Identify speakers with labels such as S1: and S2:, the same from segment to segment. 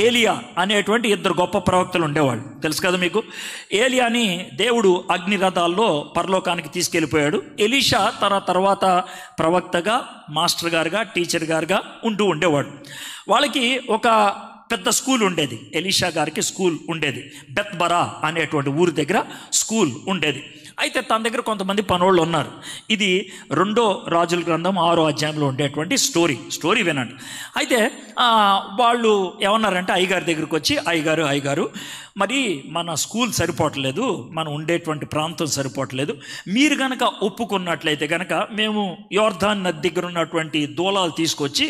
S1: ఏలియా అనేటువంటి ఇద్దరు గొప్ప ప్రవక్తలు ఉండేవాళ్ళు, తెలుసు కదా మీకు. ఏలియాని దేవుడు అగ్నిరథాల్లో పరలోకానికి తీసుకెళ్ళిపోయాడు. ఎలీషా తర్వాత ప్రవక్తగా, మాస్టర్ గారుగా, టీచర్ గారుగా ఉండేవాడు. వాళ్ళకి ఒక పెద్ద స్కూల్ ఉండేది. ఎలీషా గారికి స్కూల్ ఉండేది. బెత్బరా అనేటువంటి ఊరి దగ్గర స్కూల్ ఉండేది. అయితే తన దగ్గర కొంతమంది పనోళ్ళు ఉన్నారు. ఇది 2 రాజుల గ్రంథం 6వ అధ్యాయంలో ఉండేటువంటి స్టోరీ వినండి. అయితే వాళ్ళు ఏమన్నారంటే అయ్యగారి దగ్గరికి వచ్చి, అయ్యగారు మరి మన స్కూల్ సరిపోవట్లేదు, మనం ఉండేటువంటి ప్రాంతం సరిపోవట్లేదు, మీరు కనుక ఒప్పుకున్నట్లయితే కనుక మేము యోర్దాన్ నది దగ్గర ఉన్నటువంటి దూలాలు తీసుకొచ్చి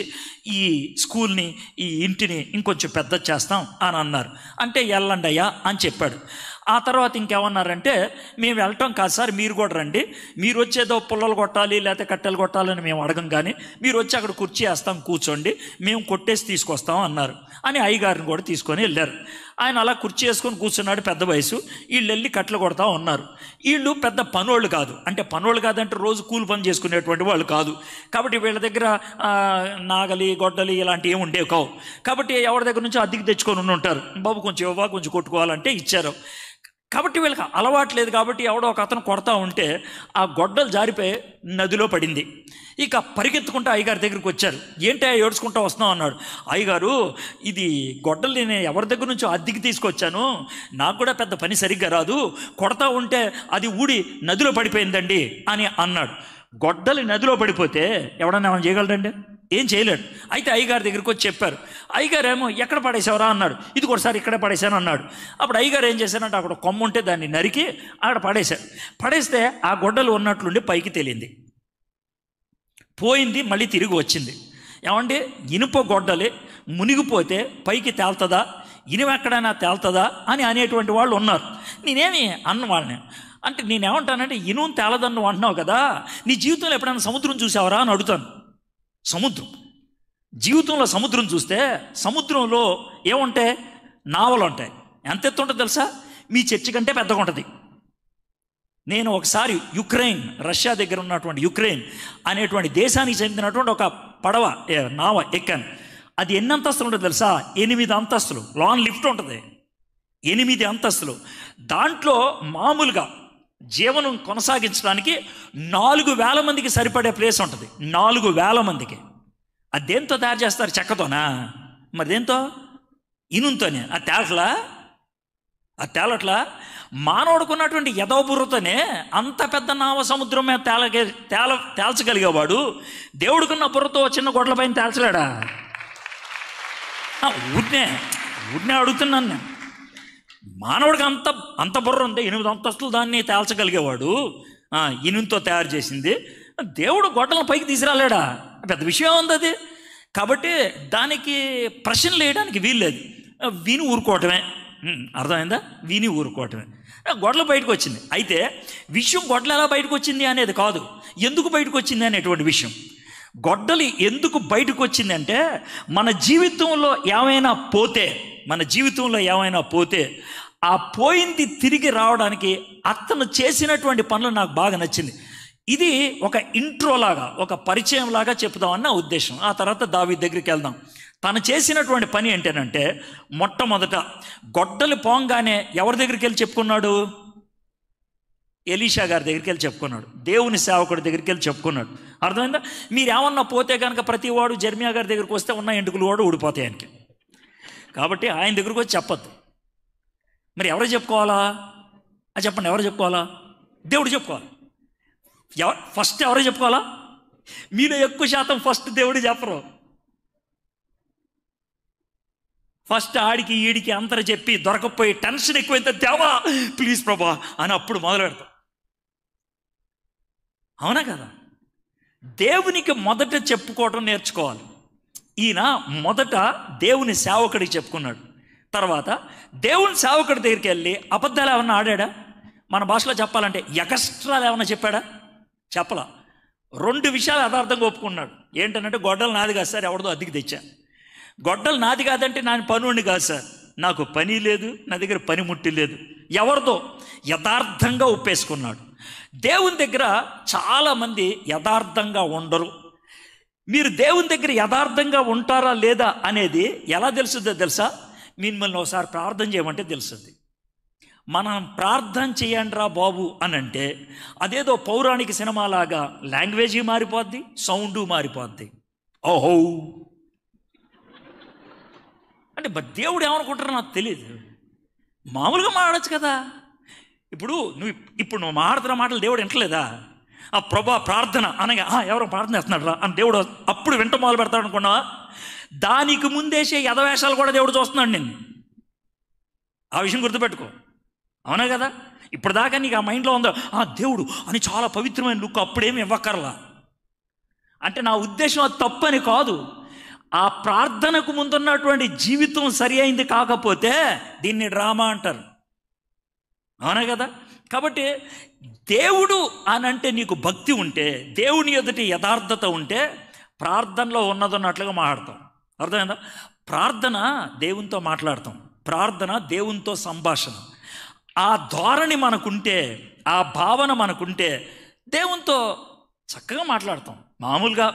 S1: ఈ స్కూల్ని, ఈ ఇంటిని ఇంకొంచెం పెద్ద చేస్తాం అని అన్నారు. అంటే వెళ్ళండి అయ్యా అని చెప్పాడు. ఆ తర్వాత ఇంకేమన్నారంటే, మేము వెళ్ళటం కాదు సార్, మీరు కూడా రండి, మీరు వచ్చేదో పుల్లలు కొట్టాలి లేకపోతే కట్టెలు కొట్టాలని మేము అడగం, కానీ మీరు వచ్చి అక్కడ కుర్చీ వేస్తాం, కూర్చోండి, మేము కొట్టేసి తీసుకొస్తాం అన్నారు అని అయ్యగారిని కూడా తీసుకొని వెళ్ళారు. ఆయన అలా కుర్చీ వేసుకొని కూర్చున్నాడు, పెద్ద వయసు. వీళ్ళు వెళ్ళి కట్టెలు కొడతా ఉన్నారు. వీళ్ళు పెద్ద పనోళ్ళు కాదు, అంటే పనోళ్ళు కాదంటే రోజు కూలి పని చేసుకునేటువంటి వాళ్ళు కాదు. కాబట్టి వీళ్ళ దగ్గర నాగలి, గొడ్డలి ఇలాంటివి ఏమి ఉండేవి కావు. కాబట్టి ఎవరి దగ్గర నుంచి అద్దెకి తెచ్చుకొని ఉంటారు. బాబు కొంచెం ఇవ్వవా, కొంచెం కొట్టుకోవాలంటే ఇచ్చారు. కాబట్టి వీళ్ళకి అలవాట్లేదు. కాబట్టి ఎవడో ఒక అతను కొడతా ఉంటే ఆ గొడ్డలు జారిపోయి నదిలో పడింది. ఇక పరిగెత్తుకుంటూ అయ్యగారి దగ్గరికి వచ్చారు. ఏంటి ఏడ్చుకుంటూ వస్తున్నావు అన్నాడు. అయ్యగారు, ఇది గొడ్డలు నేను ఎవరి దగ్గర నుంచో అద్దెకి తీసుకొచ్చాను, నాకు కూడా పెద్ద పని సరిగ్గా రాదు, కొడతా ఉంటే అది ఊడి నదిలో పడిపోయిందండి అని అన్నాడు. గొడ్డలి నదిలో పడిపోతే ఎవడన్నా ఏమైనా చేయగలడండి? ఏం చేయలేడు. అయితే అయ్యగారి దగ్గరికి వచ్చి చెప్పారు. అయ్యగారు ఏమో ఎక్కడ పడేసావరా అన్నాడు. ఇది ఒకసారి ఇక్కడే పడేశాను అన్నాడు. అప్పుడు అయ్యగారు ఏం చేశానంటే అక్కడ కొమ్మ ఉంటే దాన్ని నరికి అక్కడ పడేశాడు. పడేస్తే ఆ గొడ్డలు ఉన్నట్లుండి పైకి తేలింది, పోయింది, మళ్ళీ తిరిగి వచ్చింది. ఏమండి, ఇనుప గొడ్డలి మునిగిపోతే పైకి తేలుతుందా, ఇనుము ఎక్కడైనా తేలుతుందా అని అనేటువంటి వాళ్ళు ఉన్నారు. నేనేమి అన్న వాళ్ళని అంటే నేనేమంటానంటే, ఇనుము తేలదన్ను అంటున్నావు కదా, నీ జీవితంలో ఎప్పుడైనా సముద్రం చూసావరా అని అడుగుతాను. జీవితంలో సముద్రం చూస్తే సముద్రంలో ఏముంటాయి? నావలు ఉంటాయి. ఎంత ఎత్తు ఉంటుంది తెలుసా? మీ చర్చి కంటే పెద్దగా ఉంటుంది. నేను ఒకసారి రష్యా దగ్గర ఉన్నటువంటి యుక్రెయిన్ అనేటువంటి దేశానికి చెందినటువంటి ఒక పడవ, నావ ఎక్కాను. అది ఎన్ని అంతస్తులు ఉంటుంది తెలుసా? 8 అంతస్తులు. లాన్ లిఫ్ట్ ఉంటుంది, 8 అంతస్తులు. దాంట్లో మామూలుగా జీవనం కొనసాగించడానికి 4,000 మందికి సరిపడే ప్లేస్ ఉంటుంది. 4,000 మందికి. అది దేంతో తయారు చేస్తారు? చెక్కతోనా? మరి దేంతో? ఇనుముతోనే. అది తేలట్లా. మానవుడుకున్నటువంటి యదవబుర్రతోనే అంత పెద్ద నావ సముద్రం మీద తేల్చగలిగేవాడు దేవుడికున్న బుర్రతో చిన్న గొడ్ల పైన తేల్చలేడా? ఊరినే అడుగుతున్నాను నేను. మానవుడికి అంత బుర్ర ఉంది, 8 అంతస్తులు దాన్ని తేల్చగలిగేవాడు, ఇనుముతో తయారు చేసింది. దేవుడు గొడ్డలను పైకి తీసుకురాలేడా? పెద్ద విషయం ఉంది అది. కాబట్టి దానికి ప్రశ్నలు వేయడానికి వీల్లేదు, విని ఊరుకోవటమే. అర్థమైందా? విని ఊరుకోవటమే. గొడ్డలు బయటకు వచ్చింది. అయితే విషయం గొడ్డలు ఎలా బయటకు వచ్చింది అనేది కాదు, ఎందుకు బయటకు వచ్చింది అనేటువంటి విషయం. గొడ్డలి ఎందుకు బయటకు వచ్చింది అంటే, మన జీవితంలో ఏమైనా పోతే ఆ పోయింది తిరిగి రావడానికి అతను చేసినటువంటి పనులు నాకు బాగా నచ్చింది. ఇది ఒక ఇంట్రో లాగా, ఒక పరిచయం లాగా చెప్దామన్న ఉద్దేశం. ఆ తర్వాత దావీదు దగ్గరికి వెళ్దాం. తను చేసినటువంటి పని ఏంటంటే, మొట్టమొదట గొడ్డలి పోంగానే ఎవరి దగ్గరికి వెళ్ళి చెప్పుకున్నాడు? ఎలీషా గారి దగ్గరికి వెళ్ళి చెప్పుకున్నాడు. దేవుని సేవకుడి దగ్గరికి వెళ్ళి చెప్పుకున్నాడు. అర్థమైందా? మీరు ఏమన్నా పోతే కనుక ప్రతివాడు జెర్మియా గారి దగ్గరికి వస్తే ఉన్న ఎంటుకలు కూడా ఊడిపోతాయి ఆయనకి. కాబట్టి ఆయన దగ్గరికి వచ్చి చెప్పద్దు. మరి ఎవరు చెప్పుకోవాలా? చెప్పండి, ఎవరు చెప్పుకోవాలా? దేవుడు చెప్పుకోవాలి. ఫస్ట్ ఎవరు చెప్పుకోవాలా? మీలో ఎక్కువ శాతం ఫస్ట్ దేవుడు చెప్పరు. ఫస్ట్ ఆడికి ఈడికి అంతరు చెప్పి దొరకపోయి టెన్షన్ ఎక్కువైతే, దేవా ప్లీజ్ ప్రభా అని అప్పుడు మొదలు పెడతాం. అవునా కదా? దేవునికి మొదట చెప్పుకోవటం నేర్చుకోవాలి. ఈయన మొదట దేవుని సేవకుడికి చెప్పుకున్నాడు. తర్వాత దేవుని సేవకుడి దగ్గరికి వెళ్ళి అబద్ధాలు ఏమన్నా ఆడాడా? మన భాషలో చెప్పాలంటే ఎక్స్ట్రాలు ఏమన్నా చెప్పాడా? చెప్పలా. 2 విషయాలు యథార్థంగా ఒప్పుకున్నాడు. ఏంటంటే, గొడ్డలు నాది కాదు సార్, ఎవరిదో అద్దెకి తెచ్చా. గొడ్డలు నాది కాదంటే నేను పనుండి కాదు సార్, నాకు పని లేదు, నా దగ్గర పనిముట్టి లేదు, ఎవరిదో యథార్థంగా ఒప్పేసుకున్నాడు. దేవుని దగ్గర చాలామంది యథార్థంగా ఉండరు. మీరు దేవుని దగ్గర యథార్థంగా ఉంటారా లేదా అనేది ఎలా తెలుస్తుందో తెలుసా? మిమ్మల్ని ఒకసారి ప్రార్థన చేయమంటే తెలుస్తుంది. మనం ప్రార్థన చేయండి రా బాబు అని అంటే అదేదో పౌరాణిక సినిమాలాగా లాంగ్వేజీ మారిపోద్ది, సౌండు మారిపోద్ది. ఓహో అంటే దేవుడు ఏమనుకుంటారో నాకు తెలియదు. మామూలుగా మాట్లాడచ్చు కదా. ఇప్పుడు నువ్వు మాట్లాడుతున్న మాటలు దేవుడు వింటలేదా? ఆ ప్రభా ప్రార్థన అనగా ఎవరో ప్రార్థన చేస్తున్నాడు రా అని దేవుడు అప్పుడు వింట మొదలు పెడతాడు అనుకున్నావా? దానికి ముందేసే యథవేషాలు కూడా దేవుడు చూస్తున్నాడు నిన్ను. ఆ విషయం గుర్తుపెట్టుకో. అవునా కదా? ఇప్పుడు దాకా నీకు ఆ మైండ్లో ఉందో దేవుడు అని చాలా పవిత్రమైన లుక్ అప్పుడేమి ఇవ్వక్కర్లా అంటే నా ఉద్దేశం అది తప్పని కాదు. ఆ ప్రార్థనకు ముందున్నటువంటి జీవితం సరి అయింది కాకపోతే దీన్ని డ్రామా అంటారు. అవునా కదా? కాబట్టి దేవుడు అని అంటే నీకు భక్తి ఉంటే, దేవుని ఎదుటి యథార్థత ఉంటే ప్రార్థనలో ఉన్నదన్నట్లుగా మాట్లాడతాం. అర్థమైందా? ప్రార్థన దేవునితో మాట్లాడతాం, ప్రార్థన దేవునితో సంభాషణ. ఆ ధోరణి మనకుంటే, ఆ భావన మనకుంటే దేవునితో చక్కగా మాట్లాడతాం. మామూలుగా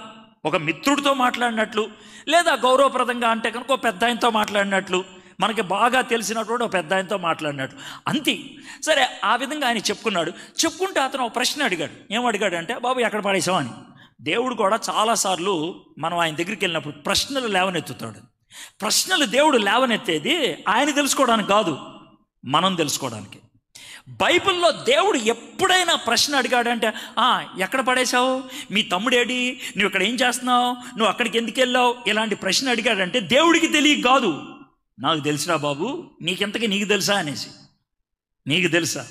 S1: ఒక మిత్రుడితో మాట్లాడినట్లు, లేదా గౌరవప్రదంగా అంటే కనుక ఒక పెద్ద ఆయనతో మాట్లాడినట్లు, మనకి బాగా తెలిసినటువంటి ఒక పెద్ద ఆయనతో మాట్లాడినట్టు అంతే. సరే, ఆ విధంగా ఆయన చెప్పుకుంటే అతను ఒక ప్రశ్న అడిగాడు. ఏమడిగాడు అంటే, బాబు ఎక్కడ పడేసావు అని. దేవుడు కూడా చాలాసార్లు మనం ఆయన దగ్గరికి వెళ్ళినప్పుడు ప్రశ్నలు లేవనెత్తుతాడు. ప్రశ్నలు దేవుడు లేవనెత్తేది ఆయన తెలుసుకోవడానికి కాదు, మనం తెలుసుకోవడానికి. బైబిల్లో దేవుడు ఎప్పుడైనా ప్రశ్న అడిగాడంటే ఎక్కడ పడేశావు, మీ తమ్ముడేడి, నువ్వు ఇక్కడ ఏం చేస్తున్నావు, నువ్వు అక్కడికి ఎందుకు వెళ్ళావు, ఇలాంటి ప్రశ్న అడిగాడంటే దేవుడికి తెలియక కాదు, నాకు తెలుసురా బాబు, నీకెంతకీ నీకు తెలుసా అనేసి. నీకు తెలుసా,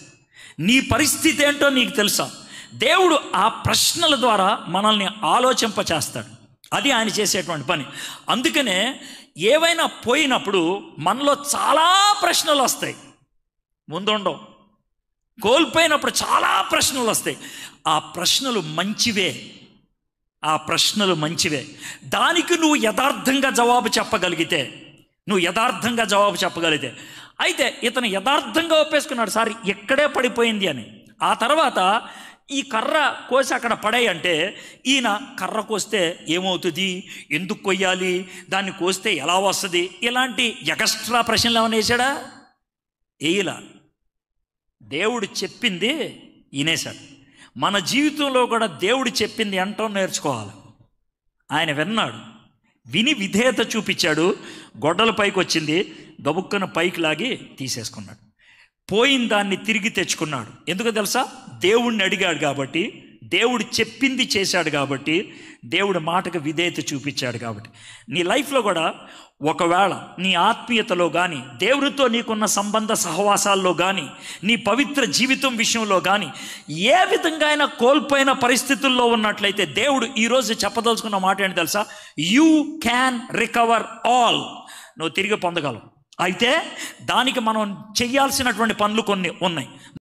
S1: నీ పరిస్థితి ఏంటో నీకు తెలుసా? దేవుడు ఆ ప్రశ్నల ద్వారా మనల్ని ఆలోచింపచేస్తాడు. అది ఆయన చేసేటువంటి పని. అందుకనే ఏవైనా పోయినప్పుడు మనలో చాలా ప్రశ్నలు వస్తాయి, ముందుండవు. కోల్పోయినప్పుడు చాలా ప్రశ్నలు వస్తాయి. ఆ ప్రశ్నలు మంచివే, ఆ ప్రశ్నలు మంచివే. దానికి నువ్వు యథార్థంగా జవాబు చెప్పగలిగితే, అయితే ఇతను యథార్థంగా ఒప్పేసుకున్నాడు, సార్ ఇక్కడే పడిపోయింది అని. ఆ తర్వాత ఈ కర్ర కోసి అక్కడ పడేయి అంటే ఈయన కర్ర కోస్తే ఏమవుతుంది, ఎందుకు కొయ్యాలి, దాన్ని కోస్తే ఎలా వస్తుంది, ఇలాంటి ఎక్స్ట్రా ప్రశ్నలు ఏమైనా వేసాడా? వేయలా. దేవుడు చెప్పింది వినేశాడు. మన జీవితంలో కూడా దేవుడు చెప్పింది అంటూ నేర్చుకోవాలి. ఆయన విన్నాడు, విని విధేయత చూపించాడు. గొడ్డల పైకి వచ్చింది, గబుక్కన పైకి లాగి తీసేసుకున్నాడు. పోయిన దాన్ని తిరిగి తెచ్చుకున్నాడు. ఎందుకో తెలుసా? దేవుడిని అడిగాడు కాబట్టి, దేవుడు చెప్పింది చేశాడు కాబట్టి, దేవుడి మాటకు విధేయత చూపించాడు కాబట్టి. నీ లైఫ్లో కూడా ఒకవేళ నీ ఆత్మీయతలో కానీ, దేవునితో నీకున్న సంబంధ సహవాసాల్లో కానీ, నీ పవిత్ర జీవితం విషయంలో కానీ ఏ విధంగా అయినా కోల్పోయిన పరిస్థితుల్లో ఉన్నట్లయితే దేవుడు ఈరోజు చెప్పదలుచుకున్న మాట ఏంటి తెలుసా? You can recover all. నువ్వు తిరిగి పొందగలవు. అయితే దానికి మనం చేయాల్సినటువంటి పనులు కొన్ని ఉన్నాయి.